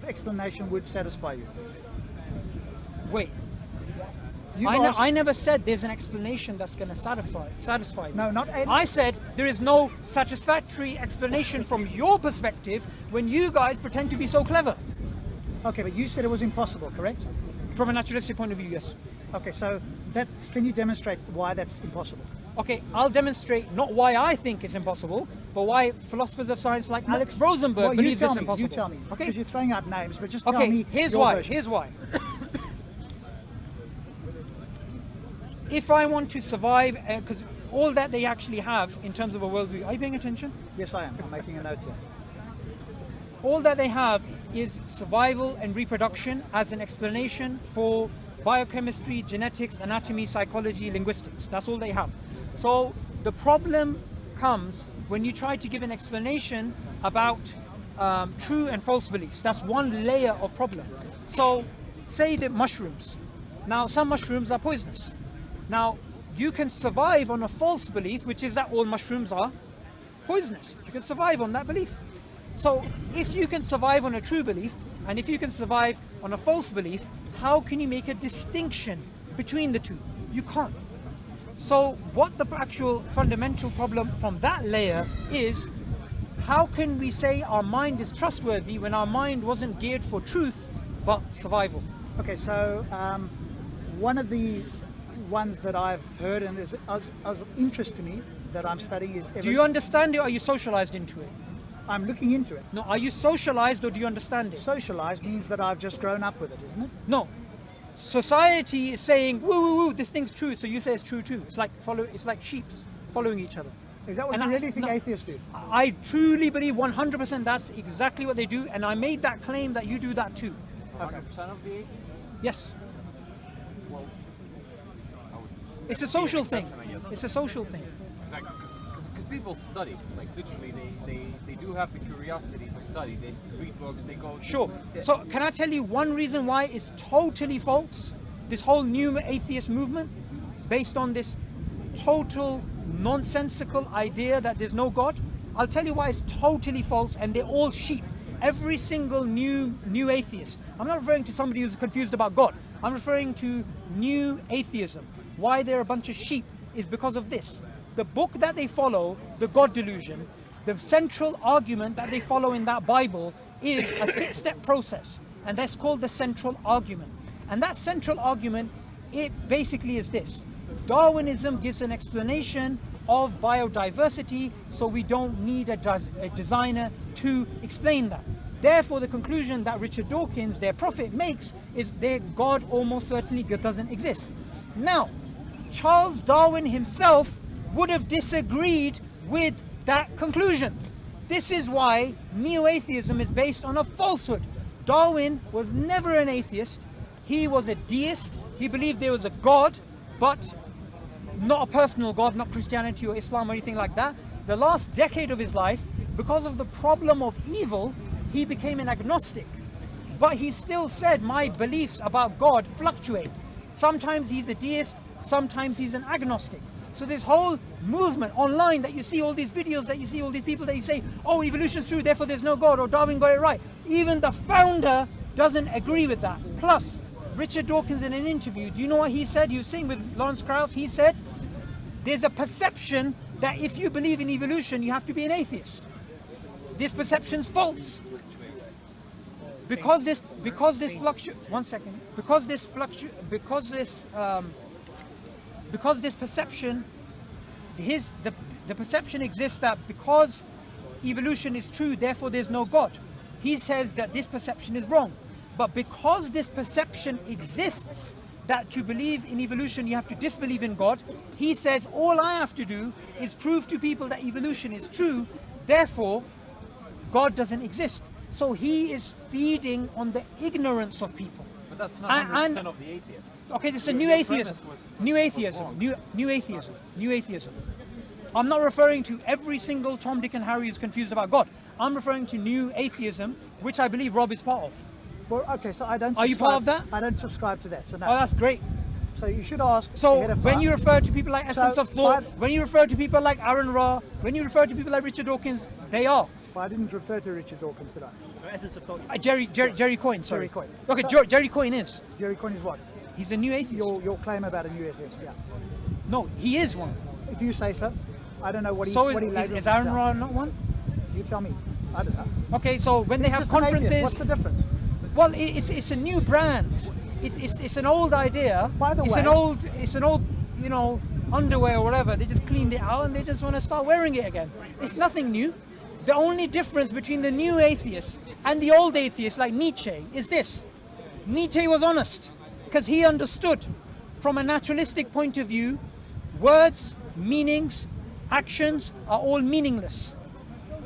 explanation would satisfy you? Wait. You I never said there's an explanation that's going to satisfy me. No, not I said there is no satisfactory explanation from your perspective when you guys pretend to be so clever. Okay, but you said it was impossible, correct? From a naturalistic point of view, yes. Okay, so can you demonstrate why that's impossible? Okay, I'll demonstrate not why I think it's impossible, but why philosophers of science like Alex Rosenberg believe it's impossible. You tell me. Okay. Because you're throwing out names, but just tell Okay, me here's your why. version. Here's why. If I want to survive, because all that they actually have in terms of a worldview, are you paying attention? Yes, I am. I'm making a note here. All that they have is survival and reproduction as an explanation for biochemistry, genetics, anatomy, psychology, linguistics. That's all they have. So the problem comes when you try to give an explanation about true and false beliefs. That's one layer of problem. So say that mushrooms. Now some mushrooms are poisonous. Now you can survive on a false belief, which is that all mushrooms are poisonous. You can survive on that belief. So if you can survive on a true belief, and if you can survive on a false belief, how can you make a distinction between the two? You can't. So what the actual fundamental problem from that layer is, how can we say our mind is trustworthy when our mind wasn't geared for truth, but survival? Okay, so one of the ones that I've heard and is of interest to me that I'm studying is... Do you understand it, or are you socialized into it? I'm looking into it. No, are you socialized or do you understand it? Socialized means that I've just grown up with it, isn't it? No. Society is saying, woo, woo, woo, this thing's true, so you say it's true too. It's like sheeps following each other. Is that what you really think atheists do? I truly believe 100% that's exactly what they do, and I made that claim that you do that too. 100% of the atheists? Yes. Well, it's a social thing. It's a social thing. Because people study, like literally, they do have the curiosity to study. They read books, they go... Sure. So can I tell you one reason why it's totally false? This whole new atheist movement, based on this total nonsensical idea that there's no God. I'll tell you why it's totally false, and they're all sheep. Every single new atheist. I'm not referring to somebody who's confused about God. I'm referring to new atheism. Why they're a bunch of sheep is because of this. The book that they follow, the God delusion, the central argument that they follow in that Bible is a 6-step process, and that's called the central argument. And that central argument, it basically is this. Darwinism gives an explanation of biodiversity, so we don't need a designer to explain that. Therefore, the conclusion that Richard Dawkins, their prophet, makes is their God almost certainly doesn't exist. Now, Charles Darwin himself would have disagreed with that conclusion. This is why neo-atheism is based on a falsehood. Darwin was never an atheist. He was a deist. He believed there was a God, but not a personal God, not Christianity or Islam or anything like that. The last decade of his life, because of the problem of evil, he became an agnostic. But he still said, my beliefs about God fluctuate. Sometimes he's a deist, sometimes he's an agnostic. So this whole movement online that you see, all these videos that you see, all these people that you say, oh, evolution's true, therefore there's no God, or Darwin got it right. Even the founder doesn't agree with that. Plus, Richard Dawkins in an interview, do you know what he said? He was saying with Lawrence Krauss, he said, there's a perception that if you believe in evolution, you have to be an atheist. This perception's false. Because this fluctuates, one second, because this perception, the perception exists that because evolution is true, therefore there's no God. He says that this perception is wrong. But because this perception exists, that to believe in evolution you have to disbelieve in God, he says all I have to do is prove to people that evolution is true, therefore God doesn't exist. So he is feeding on the ignorance of people. But that's not 100% of the atheists. Okay, this is a new atheism. New atheism. I'm not referring to every single Tom, Dick and Harry who's confused about God. I'm referring to new atheism, which I believe Rob is part of. Well, okay, so I don't subscribe. Are you part of that? I don't subscribe to that, so no. Oh, that's great. So you should ask So ahead of when time. you refer to people like Essence of Thought, when you refer to people like Aaron Ra, when you refer to people like Richard Dawkins, they are. Well, I didn't refer to Richard Dawkins, did I? The essence of thought. Jerry Coyne, sorry. Jerry Coyne. Okay, So- Jerry Coyne is. Jerry Coyne is what? He's a new atheist. Your claim about a new atheist, yeah. No, he is one. If you say so, I don't know what, So what he labels is Aaron himself. Ra not one? You tell me. I don't know. Okay, so when they He's have just an atheist. conferences, What's the difference? well, it's a new brand. It's an old idea. By the it's way- an old you know, underwear or whatever. They just cleaned it out and they just want to start wearing it again. It's nothing new. The only difference between the new atheist and the old atheist, like Nietzsche, is this: Nietzsche was honest because he understood, from a naturalistic point of view, words, meanings, actions are all meaningless.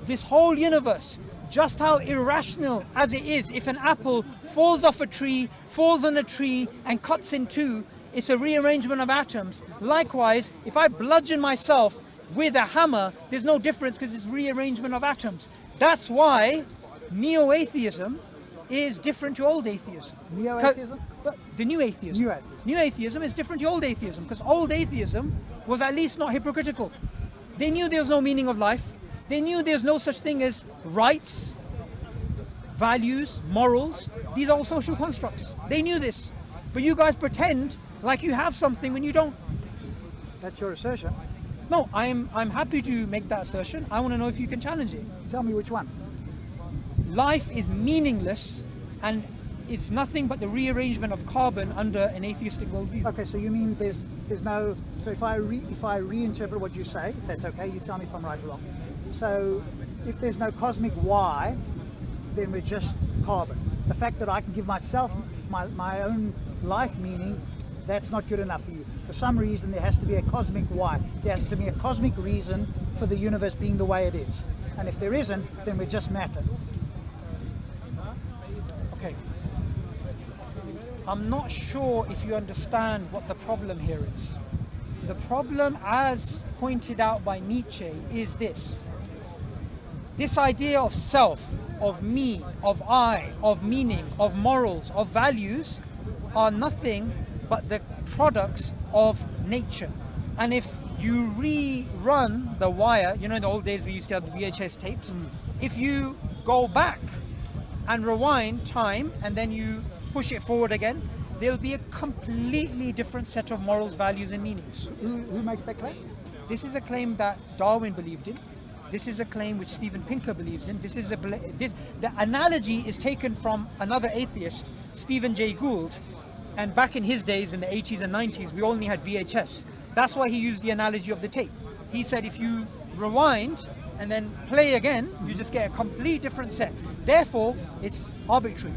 This whole universe, just how irrational as it is, if an apple falls off a tree, falls on a tree and cuts in two, it's a rearrangement of atoms. Likewise, if I bludgeon myself with a hammer, there's no difference because it's rearrangement of atoms. That's why neo-atheism is different to old atheism. Neo-atheism? The new atheism. New atheism. New atheism is different to old atheism because old atheism was at least not hypocritical. They knew there was no meaning of life. They knew there's no such thing as rights, values, morals. These are all social constructs. They knew this. But you guys pretend like you have something when you don't. That's your assertion. No, I'm happy to make that assertion. I want to know if you can challenge it. Tell me which one. Life is meaningless and it's nothing but the rearrangement of carbon under an atheistic worldview. Okay, so you mean there's no. So if I reinterpret what you say, if that's okay, you tell me if I'm right or wrong. So if there's no cosmic Y, then we're just carbon. The fact that I can give myself my own life meaning, that's not good enough for you. For some reason, there has to be a cosmic Y. There has to be a cosmic reason for the universe being the way it is. And if there isn't, then we're just matter. Okay. I'm not sure if you understand what the problem here is. The problem, as pointed out by Nietzsche, is this. This idea of self, of me, of I, of meaning, of morals, of values are nothing but the products of nature. And if you rerun the wire, you know, in the old days we used to have the VHS tapes, if you go back and rewind time and then you push it forward again, there'll be a completely different set of morals, values and meanings. Who makes that claim? This is a claim that Darwin believed in. This is a claim which Steven Pinker believes in. The analogy is taken from another atheist, Stephen Jay Gould, and back in his days in the 80s and 90s we only had VHS. That's why he used the analogy of the tape. He said if you rewind and then play again, you just get a complete different set. Therefore, it's arbitrary.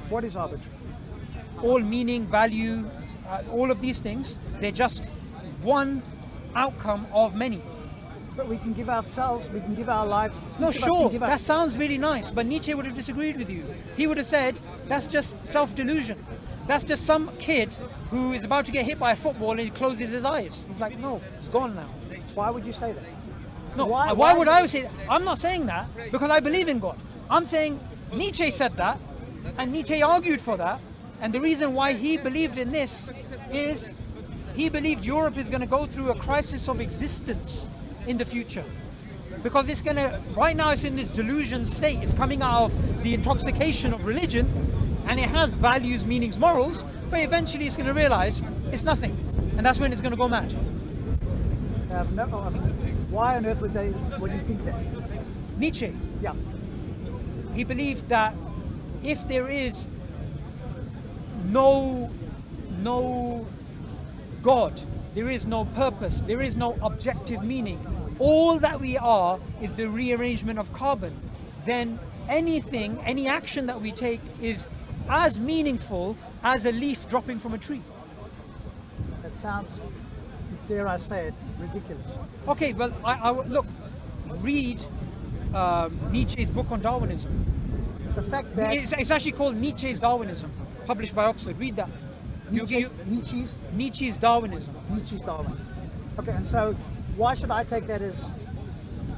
What is arbitrary? All meaning, value, all of these things, they're just one outcome of many. But we can give ourselves, we can give our lives. No, each of us sure, can give that us- sounds really nice, but Nietzsche would have disagreed with you. He would have said, that's just self-delusion. That's just some kid who is about to get hit by a football and he closes his eyes. He's like, no, it's gone now. Why would you say that? No, Why would is I it- say that? I'm not saying that because I believe in God. I'm saying Nietzsche said that and Nietzsche argued for that, and the reason why he believed in this is he believed Europe is going to go through a crisis of existence in the future. Because it's going to, right now it's in this delusion state, it's coming out of the intoxication of religion, and it has values, meanings, morals, but eventually it's going to realize it's nothing, and that's when it's going to go mad. Why on earth would you think that? Nietzsche, Yeah. he believed that if there is no God, there is no purpose, there is no objective meaning, all that we are is the rearrangement of carbon, then anything, any action that we take is as meaningful as a leaf dropping from a tree. That sounds, dare I say it, ridiculous. Okay, well, look, read Nietzsche's book on Darwinism. The fact that It's actually called Nietzsche's Darwinism, published by Oxford. Read that. Nietzsche's Darwinism. Nietzsche's Darwin. Okay, and so why should I take that as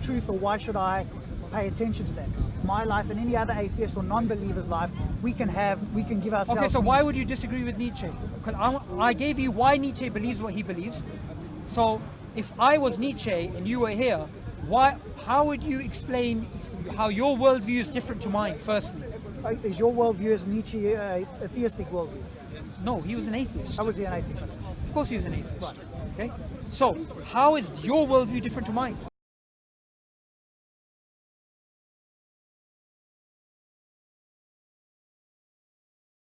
truth, or why should I pay attention to that? My life and any other atheist or non-believer's life, we can give ourselves. Okay, so why would you disagree with Nietzsche? Because I gave you why Nietzsche believes what he believes. So if I was Nietzsche and you were here, How would you explain how your worldview is different to mine? Firstly, Is your worldview as Nietzsche a theistic worldview? no, he was an atheist. How was he an atheist? Of course, he was an atheist. Right. Okay, so how is your worldview different to mine?